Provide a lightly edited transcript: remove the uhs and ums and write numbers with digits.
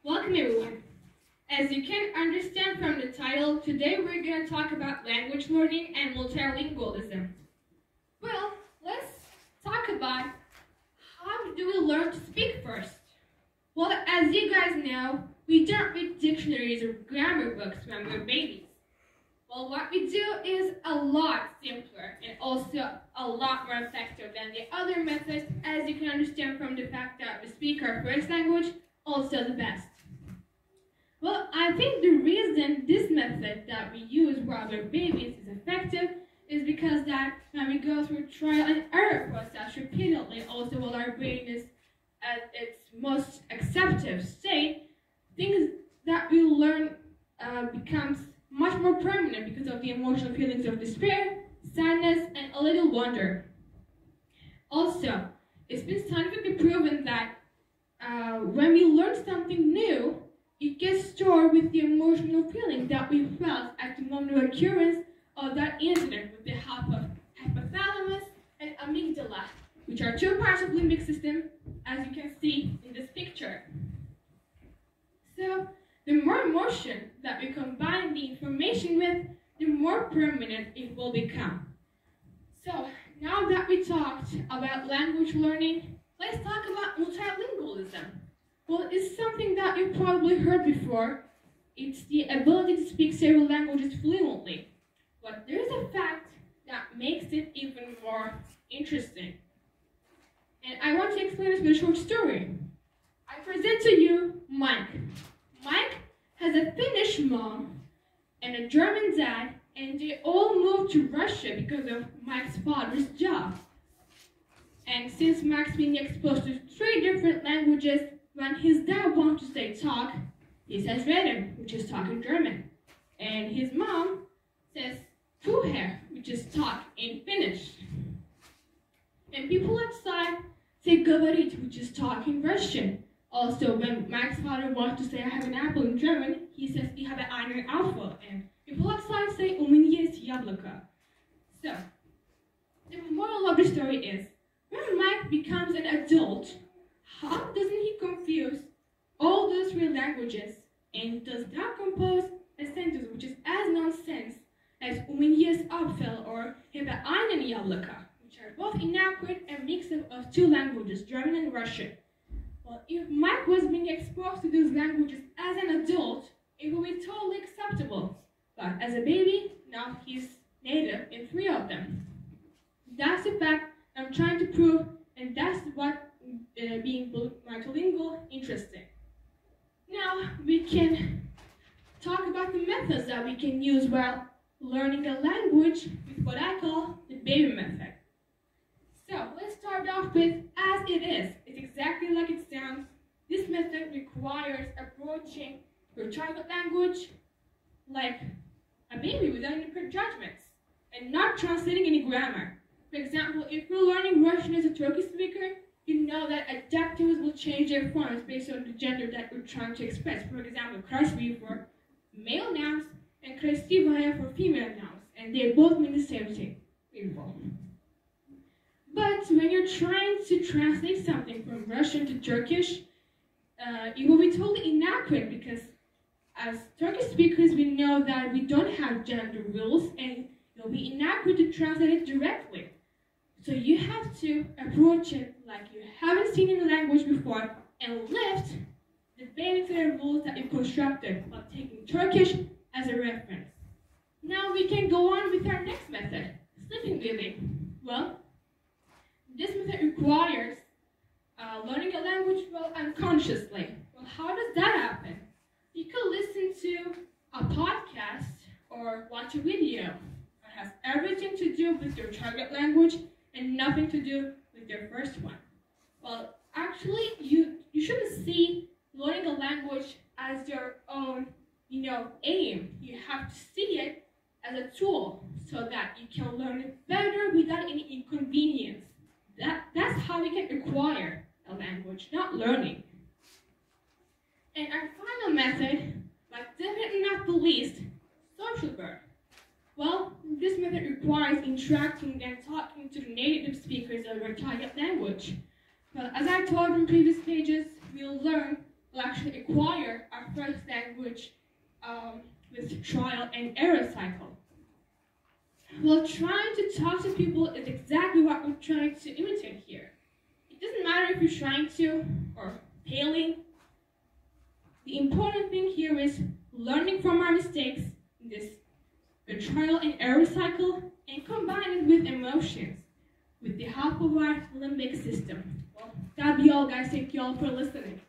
Welcome everyone. As you can understand from the title, today we're going to talk about language learning and multilingualism. Well, let's talk about how do we learn to speak first. Well, as you guys know, we don't read dictionaries or grammar books when we're babies. Well, what we do is a lot simpler and also a lot more effective than the other methods, as you can understand from the fact that we speak our first language, also the best. Well, I think the reason this method that we use while we're babies is effective is because that when we go through trial and error process repeatedly, also while our brain is at its most acceptive state, things that we learn becomes much more permanent because of the emotional feelings of despair, sadness, and a little wonder. Also, it's been scientifically proven that when we learn something new, it gets stored with the emotional feeling that we felt at the moment of occurrence of that incident with the help of hypothalamus and amygdala, which are two parts of the limbic system, as you can see in this picture. So, the more emotion that we combine the information with, the more permanent it will become. So, now that we talked about language learning, let's talk about multilingualism. Well, it's something that you've probably heard before. It's the ability to speak several languages fluently. But there's a fact that makes it even more interesting. And I want to explain this with a short story. I present to you Mike. Mike has a Finnish mom and a German dad, and they all moved to Russia because of Mike's father's job. And since Mike's being exposed to 3 different languages, when his dad wants to say talk, he says reden, which is talk in German. And his mom says puhe, which is talk in Finnish. And people outside say говорить, which is talk in Russian. Also, when Mike's father wants to say I have an apple in German, he says ich habe einen Apfel. And people outside say у меня есть яблоко. So, the moral of the story is, when Mike becomes an adult, how doesn't he confuse all those 3 languages and does not compose a sentence which is as nonsense as у меня есть apfel or habe einen яблоко, which are both inaccurate and mix-up of 2 languages, German and Russian. Well, if Mike was being exposed to those languages as an adult, it would be totally acceptable. But as a baby, now he's native in 3 of them. That's the fact I'm trying to prove, and that's what being multilingual interesting. Now we can talk about the methods that we can use while learning a language with what I call the baby method. So let's start off with as it is. It's exactly like it sounds. This method requires approaching your target language like a baby without any prejudgments and not translating any grammar. For example, if you're learning Russian as a Turkish speaker, you know that adjectives will change their forms based on the gender that you're trying to express. For example, krasivaya for male nouns and krasivaya for female nouns, and they both mean the same thing, beautiful. But when you're trying to translate something from Russian to Turkish, it will be totally inaccurate because as Turkish speakers, we know that we don't have gender rules, and it will be inaccurate to translate it directly. So you have to approach it like you haven't seen in the language before and lift the basic rules that you constructed while taking Turkish as a reference. Now we can go on with our next method, sleeping beauty. Well, this method requires learning a language well unconsciously. Well, how does that happen? You can listen to a podcast or watch a video. It has everything to do with your target language and nothing to do with your first one. Well, actually, you shouldn't see learning a language as your own, aim. You have to see it as a tool so that you can learn it better without any inconvenience. That's how we can acquire a language, not learning. And our final method, but definitely not the least, social verb. Well, this method requires interacting and talking to the native speakers of your target language. Well, as I told in previous pages, we'll actually acquire our first language with trial and error cycle. Well, trying to talk to people is exactly what we're trying to imitate here. It doesn't matter if you're trying to or failing. The important thing here is learning from our mistakes in this trial and error cycle and combine it with emotions with the help of our limbic system. Well, that'd be all, guys. Thank you all for listening.